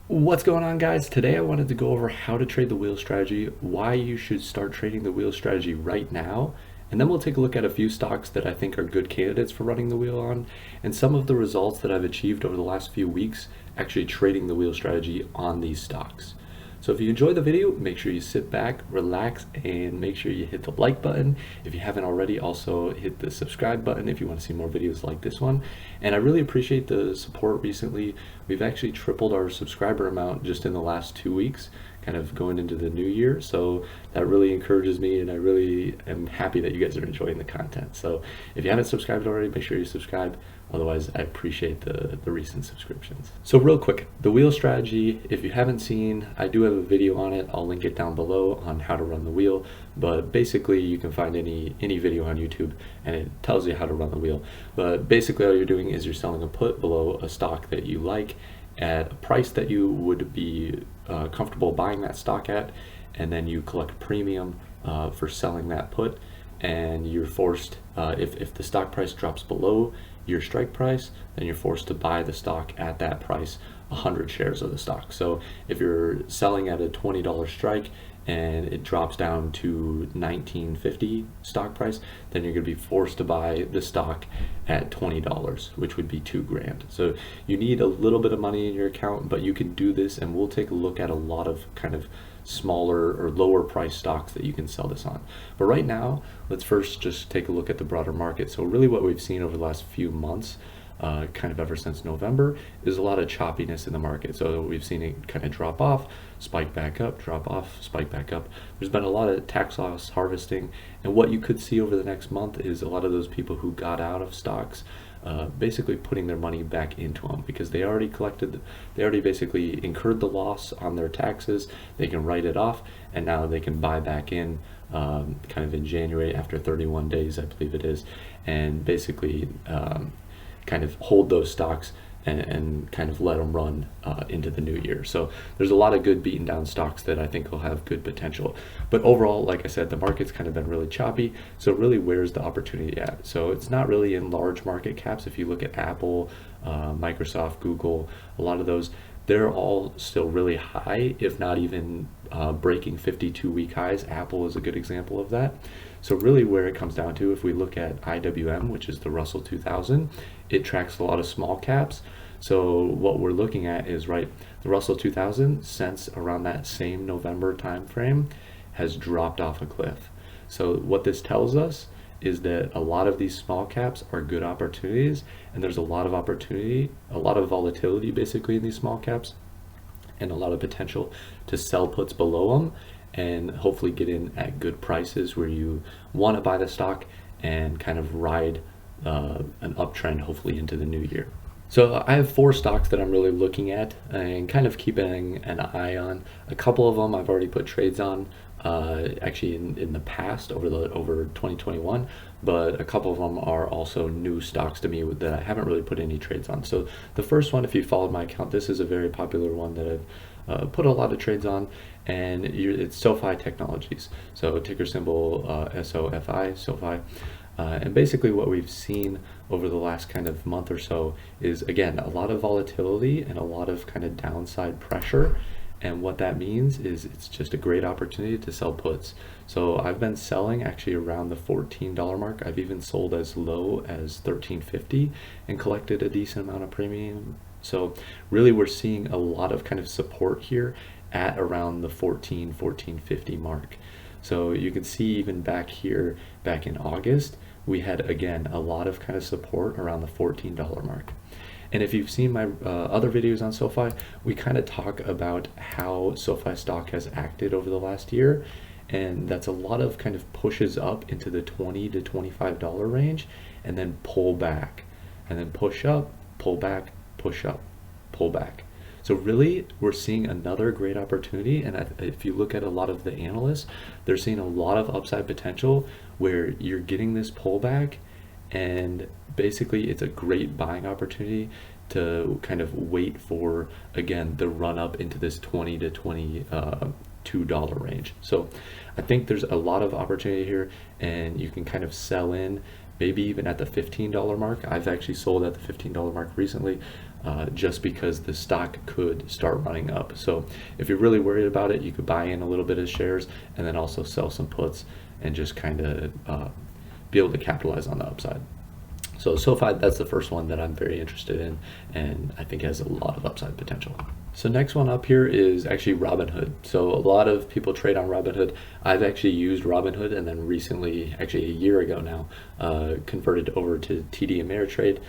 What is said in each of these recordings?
What's going on, guys? Today I wanted to go over how to trade the wheel strategy, why you should start trading the wheel strategy right now, and then we'll take a look at a few stocks that I think are good candidates for running the wheel on, and some of the results that I've achieved over the last few weeks actually trading the wheel strategy on these stocks. So if you enjoy the video, make sure you sit back, relax, and make sure you hit the like button. If you haven't already, also hit the subscribe button if you want to see more videos like this one. And I really appreciate the support recently. We've actually tripled our subscriber amount just in the last 2 weeks, kind of going into the new year. So that really encourages me, and I really am happy that you guys are enjoying the content. So if you haven't subscribed already, make sure you subscribe. Otherwise, I appreciate the recent subscriptions. So real quick, the wheel strategy, if you haven't seen, I do have a video on it. I'll link it down below on how to run the wheel. But basically, you can find any video on YouTube and it tells you how to run the wheel. But basically, all you're doing is you're selling a put below a stock that you like at a price that you would be comfortable buying that stock at, and then you collect a premium for selling that put, and you're forced, if the stock price drops below your strike price, then you're forced to buy the stock at that price, 100 shares of the stock. So if you're selling at a $20 strike and it drops down to $19.50 stock price, then you're going to be forced to buy the stock at $20, which would be $2,000. So you need a little bit of money in your account, but you can do this, and we'll take a look at a lot of kind of smaller or lower price stocks that you can sell this on. But right now, let's first just take a look at the broader market. So really what we've seen over the last few months, kind of ever since November, is a lot of choppiness in the market. So we've seen it kind of drop off, spike back up, drop off, spike back up. There's been a lot of tax loss harvesting, and what you could see over the next month is a lot of those people who got out of stocks basically putting their money back into them, because they already basically incurred the loss on their taxes. They can write it off, and now they can buy back in kind of in January after 31 days, I believe it is, and basically kind of hold those stocks and kind of let them run into the new year. So there's a lot of good beaten down stocks that I think will have good potential. But overall, like I said, the market's kind of been really choppy. So really, where's the opportunity at? So it's not really in large market caps. If you look at Apple, Microsoft, Google, a lot of those, they're all still really high, if not even breaking 52-week highs. Apple is a good example of that. So really where it comes down to, if we look at IWM, which is the Russell 2000, it tracks a lot of small caps. So what we're looking at is, right, the Russell 2000 since around that same November timeframe has dropped off a cliff. So what this tells us is that a lot of these small caps are good opportunities, and there's a lot of opportunity, a lot of volatility basically in these small caps, and a lot of potential to sell puts below them and hopefully get in at good prices where you want to buy the stock and kind of ride an uptrend hopefully into the new year. So I have 4 stocks that I'm really looking at and kind of keeping an eye on. A couple of them I've already put trades on actually in the past over 2021, but a couple of them are also new stocks to me that I haven't really put any trades on. So the first one, if you followed my account, this is a very popular one that I've put a lot of trades on, and it's SOFI Technologies. So ticker symbol SOFI, SOFI. And basically what we've seen over the last kind of month or so is, again, a lot of volatility and a lot of kind of downside pressure. And what that means is it's just a great opportunity to sell puts. So I've been selling actually around the $14 mark. I've even sold as low as $13.50 and collected a decent amount of premium. So really we're seeing a lot of kind of support here at around the $14.50 mark. So you can see even back here, back in August, we had, again, a lot of kind of support around the $14 mark. And if you've seen my other videos on SoFi, we kind of talk about how SoFi stock has acted over the last year. And that's a lot of kind of pushes up into the $20 to $25 range, and then pull back, and then push up, pull back, push up, pull back. So really, we're seeing another great opportunity, and if you look at a lot of the analysts, they're seeing a lot of upside potential where you're getting this pullback, and basically it's a great buying opportunity to kind of wait for, again, the run up into this $20 to $22 range. So I think there's a lot of opportunity here, and you can kind of sell in maybe even at the $15 mark. I've actually sold at the $15 mark recently, just because the stock could start running up. So if you're really worried about it, you could buy in a little bit of shares and then also sell some puts and just kind of be able to capitalize on the upside. So SOFI, that's the first one that I'm very interested in, and I think has a lot of upside potential. So next one up here is actually Robinhood. So a lot of people trade on Robinhood. I've actually used Robinhood, and then recently, actually a year ago now, converted over to TD Ameritrade.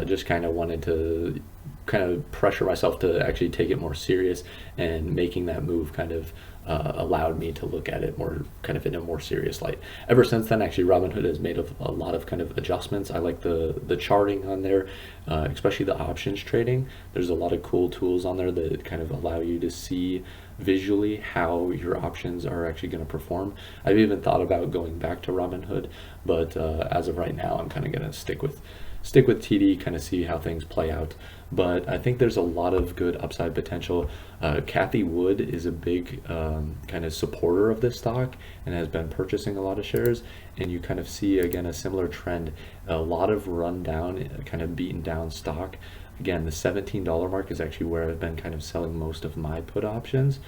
Just kind of wanted to kind of pressure myself to actually take it more serious, and making that move kind of allowed me to look at it more kind of in a more serious light. Ever since then, actually, Robinhood has made a lot of kind of adjustments. I like the charting on there, especially the options trading. There's a lot of cool tools on there that kind of allow you to see visually how your options are actually going to perform. I've even thought about going back to Robinhood, but as of right now, I'm kind of going to stick with TD, kind of see how things play out. But I think there's a lot of good upside potential. Kathy Wood is a big kind of supporter of this stock and has been purchasing a lot of shares. And you kind of see, again, a similar trend, a lot of run down, kind of beaten down stock. Again, the $17 mark is actually where I've been kind of selling most of my put options,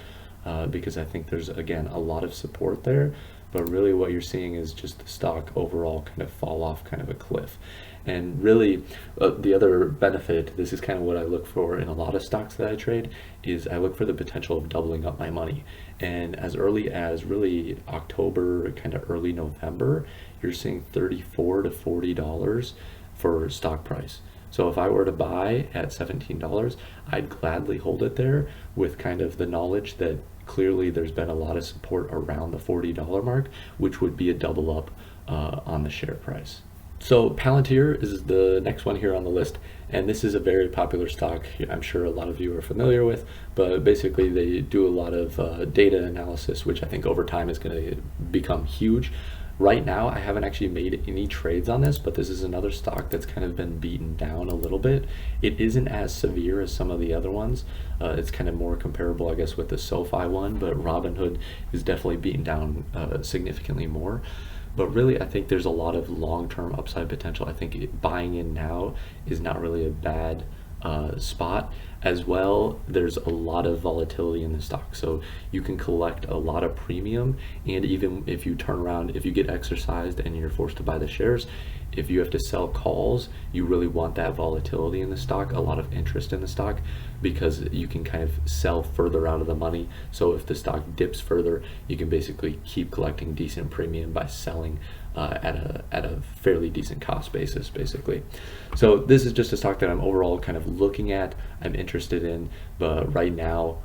because I think there's, again, a lot of support there. But really what you're seeing is just the stock overall kind of fall off kind of a cliff. And really, the other benefit, this is kind of what I look for in a lot of stocks that I trade, is I look for the potential of doubling up my money. And as early as really October, kind of early November, you're seeing $34 to $40 for stock price. So if I were to buy at $17, I'd gladly hold it there with kind of the knowledge that clearly there's been a lot of support around the $40 mark, which would be a double up on the share price. So Palleteer is the next one here on the list, and this is a very popular stock I'm sure a lot of you are familiar with, but basically they do a lot of data analysis, which I think over time is going to become huge. Right now, I haven't actually made any trades on this, but this is another stock that's kind of been beaten down a little bit. It isn't as severe as some of the other ones. It's kind of more comparable, I guess, with the SOFI one, but Robinhood is definitely beaten down significantly more. But really, I think there's a lot of long-term upside potential. I think buying in now is not really a bad spot. As well, there's a lot of volatility in the stock, so you can collect a lot of premium, and even if you turn around, if you get exercised and you're forced to buy the shares, if you have to sell calls, you really want that volatility in the stock, a lot of interest in the stock, because you can kind of sell further out of the money. So if the stock dips further, you can basically keep collecting decent premium by selling at a fairly decent cost basis, basically. So this is just a stock that I'm overall kind of looking at, I'm interested in, but right now,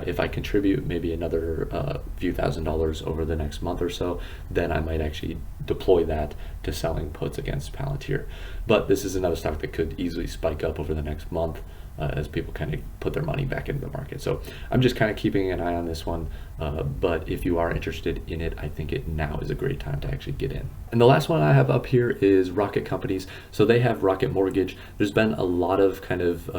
if I contribute maybe another few $1,000s over the next month or so, then I might actually deploy that to selling puts against Palleteer. But this is another stock that could easily spike up over the next month as people kind of put their money back into the market. So I'm just kind of keeping an eye on this one. But if you are interested in it, I think now is a great time to actually get in. And the last one I have up here is Rocket Companies. So they have Rocket Mortgage. There's been a lot of kind of,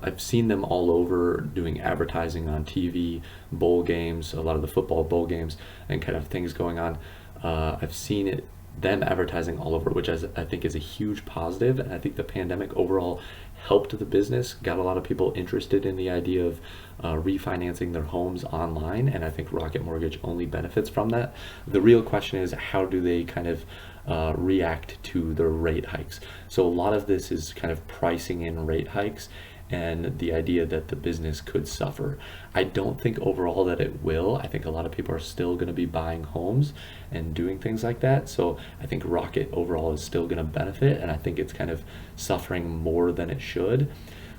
I've seen them all over doing advertising on TV, bowl games, a lot of the football bowl games and kind of things going on. I've seen them advertising all over, which I think is a huge positive. And I think the pandemic overall helped the business, got a lot of people interested in the idea of refinancing their homes online, and I think Rocket Mortgage only benefits from that. The real question is, how do they kind of react to the rate hikes? So a lot of this is kind of pricing in rate hikes and the idea that the business could suffer. I don't think overall that it will. I think a lot of people are still going to be buying homes and doing things like that. So I think Rocket overall is still going to benefit, and I think it's kind of suffering more than it should.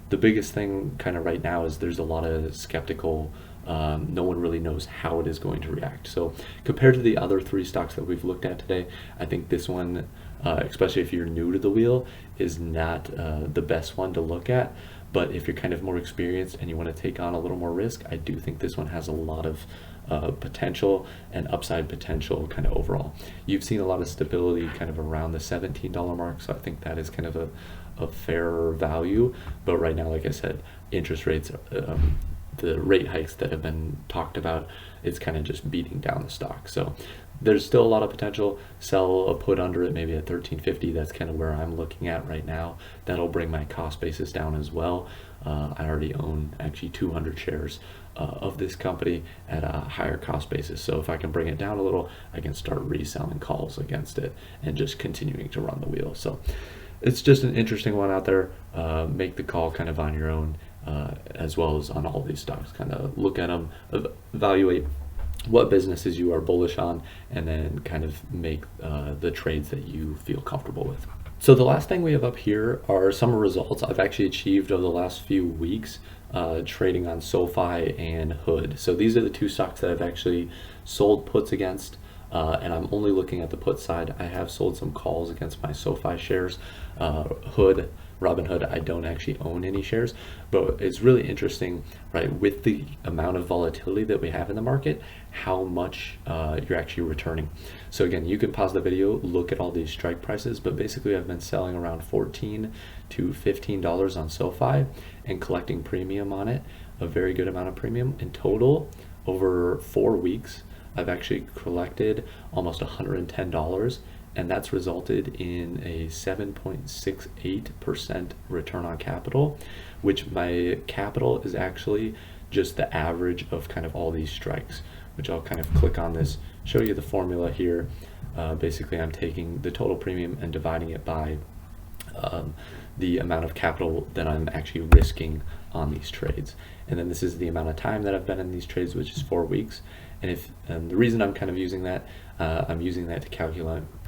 The biggest thing kind of right now is there's a lot of skeptical, no one really knows how it is going to react. So compared to the other three stocks that we've looked at today, I think this one, especially if you're new to the wheel, is not the best one to look at. But if you're kind of more experienced and you want to take on a little more risk, I do think this one has a lot of potential and upside potential kind of overall. You've seen a lot of stability kind of around the $17 mark, so I think that is kind of a fairer value. But right now, like I said, interest rates, the rate hikes that have been talked about, it's kind of just beating down the stock. So there's still a lot of potential. Sell a put under it, maybe at 13.50. That's kind of where I'm looking at right now. That'll bring my cost basis down as well. I already own actually 200 shares of this company at a higher cost basis. So if I can bring it down a little, I can start reselling calls against it and just continuing to run the wheel. So it's just an interesting one out there. Make the call kind of on your own, as well as on all these stocks. Kind of look at them, evaluate what businesses you are bullish on, and then kind of make the trades that you feel comfortable with. So the last thing we have up here are some results I've actually achieved over the last few weeks trading on SOFI and Hood. So these are the two stocks that I've actually sold puts against, and I'm only looking at the put side. I have sold some calls against my SOFI shares. Hood, Robinhood, I don't actually own any shares, but it's really interesting, right, with the amount of volatility that we have in the market, how much you're actually returning. So again, you can pause the video, look at all these strike prices, but basically I've been selling around $14 to $15 on SOFI and collecting premium on it, a very good amount of premium. In total, over 4 weeks, I've actually collected almost $110, and that's resulted in a 7.68% return on capital, which my capital is actually just the average of kind of all these strikes, which I'll kind of click on this, show you the formula here. Basically, I'm taking the total premium and dividing it by the amount of capital that I'm actually risking on these trades. And then this is the amount of time that I've been in these trades, which is 4 weeks. And the reason I'm kind of using that, I'm using that to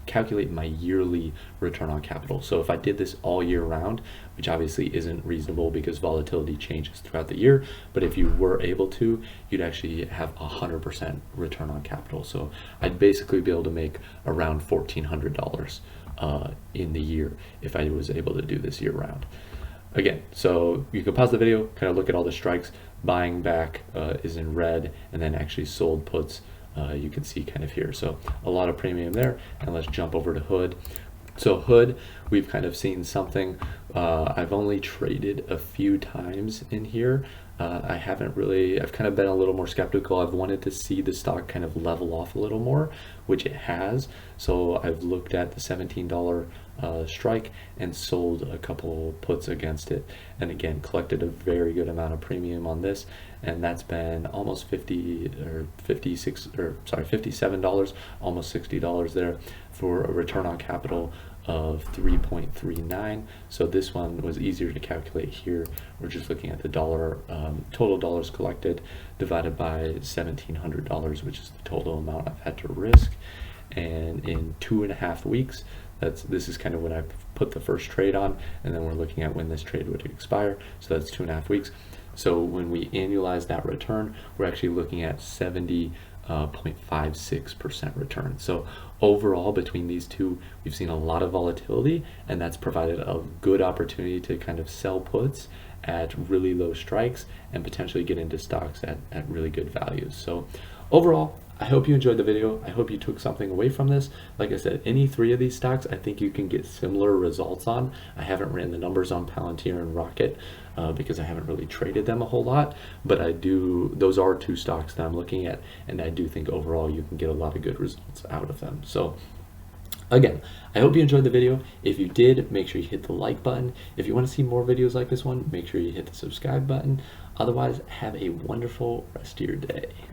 calculate my yearly return on capital. So if I did this all year round, which obviously isn't reasonable because volatility changes throughout the year, but if you were able to, you'd actually have 100% return on capital. So I'd basically be able to make around $1,400 in the year if I was able to do this year round. Again, so you can pause the video, kind of look at all the strikes. Buying back is in red, and then actually sold puts you can see kind of here. So a lot of premium there. And let's jump over to Hood. So Hood, we've kind of seen something. I've only traded a few times in here. I've kind of been a little more skeptical. I've wanted to see the stock kind of level off a little more, which it has. So I've looked at the $17 strike and sold a couple puts against it, and again collected a very good amount of premium on this, and that's been almost $57, almost $60 there, for a return on capital of 3.39. So this one was easier to calculate here. We're just looking at the total dollars collected divided by $1,700, which is the total amount I've had to risk. And in 2.5 weeks, this is kind of when I put the first trade on, and then we're looking at when this trade would expire. So that's 2.5 weeks. So when we annualize that return, we're actually looking at 70.56% return. So overall, between these two, we've seen a lot of volatility, and that's provided a good opportunity to kind of sell puts at really low strikes and potentially get into stocks at really good values. So overall, I hope you enjoyed the video. I hope you took something away from this. Like I said, any 3 of these stocks, I think you can get similar results on. I haven't ran the numbers on Palleteer and Rocket because I haven't really traded them a whole lot, but those are 2 stocks that I'm looking at, and I do think overall you can get a lot of good results out of them. So again, I hope you enjoyed the video. If you did, make sure you hit the like button. If you want to see more videos like this one, make sure you hit the subscribe button. Otherwise, have a wonderful rest of your day.